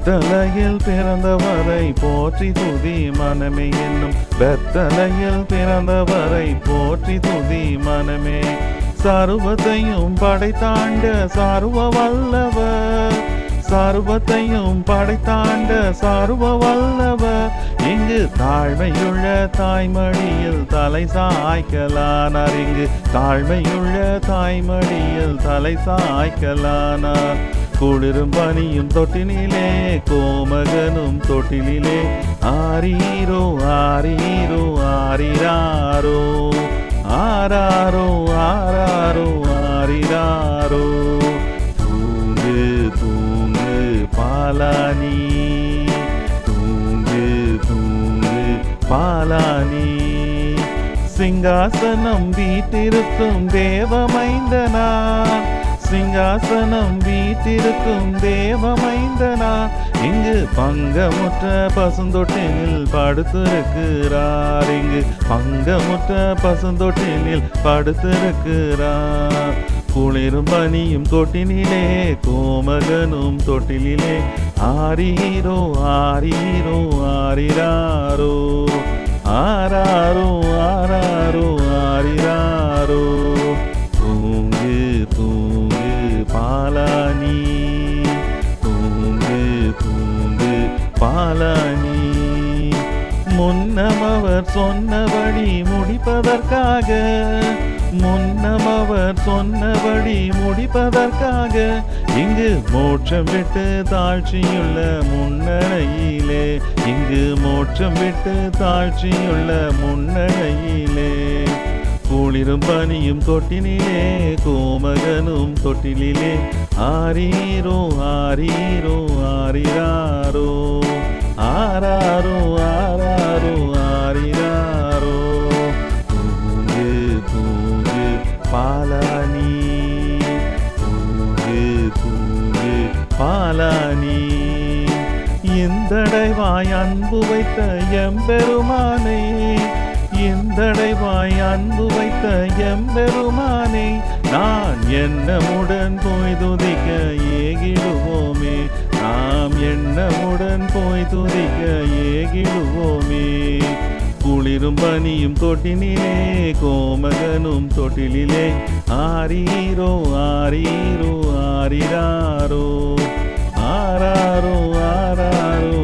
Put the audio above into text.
பெத்தலையில் பிறந்தவரை போற்றி துதி மனமே என்னும் பெத்தலையில் பிறந்தவரை போற்றி துதி மனமே. சர்வத்தையும் படைத்தாண்ட சர்வ வல்லவர், சர்வத்தையும் படைத்தாண்ட சர்வ வல்லவர், இங்கு தாழ்மையுள்ள தாய்மடியில் தலை சாய்க்கலானார், இங்கு தாழ்மையுள்ள தாய்மடியில் தலை சாய்க்கலானார். குளிரும் பனியும் தொட்டினிலே கோமகனும் தொட்டிலே ஆரீரோ ஆரீரோ ஆரிராரோ ஆராரோ ஆராரோ ஆரிராரோ. தூங்கு தூங்கு பாலானி, தூங்கு தூங்கு பாலானி. சிங்காசனம் வீட்டிருக்கும் தேவமைந்தனா, சிங்காசனம் வீட்டிருக்கும் தேவமைந்தனா, இங்கு பங்கமுற்ற பசுந்தொட்டினில் படுத்திருக்கிறார், இங்கு பங்கமுற்ற பசுந்தொட்டினில் படுத்திருக்கிறார். குளிரும் பனியும் தொட்டினிலே கோமகனும் தொட்டிலே ஆரீரோ ஆரீரோ ஆரிராரோ ஆராரோ ஆராரோ ஆரிராரோ. தூங்கு தூங்கு பாலானி, தூங்கு தூங்கு பாலானி. முன்னமவர் சொன்னபடி முடிப்பதற்காக, முன்னமவர் சொன்னபடி முடிப்பதற்காக, இங்கு மோட்சம் விட்டு தாழ்ச்சியுள்ள முன்னணையிலே, இங்கு மோட்சம் விட்டு தாழ்ச்சியுள்ள முன்னணையிலே. குளிரும் பனியும் தொட்டினிலே கோமகனும் தொட்டிலே ஆரீரோ ஆரீரோ ஆரிராரோ ஆராரோ ஆராரோ ஆரிராரோ. தூங்கு தூங்கு பாலானி, தூங்கு தூங்கு பாலானி. இந்தடைவாய் அன்பு வைத்த எம்பெருமானே, இந்தடைவாய் அன்பு வைத்த எம்பெருமானே, நான் எண்ணமுடன் போய் துதிக்க ஏகிடுவோமே, நாம் எண்ணமுடன் போய் துதிக்க ஏகிடுவோமே. குளிரும் பனியும் தொட்டினிலே கோமகனும் தொட்டிலே ஆரீரோ ஆரீரோ ஆரிராரோ ஆராரோ ஆராரோ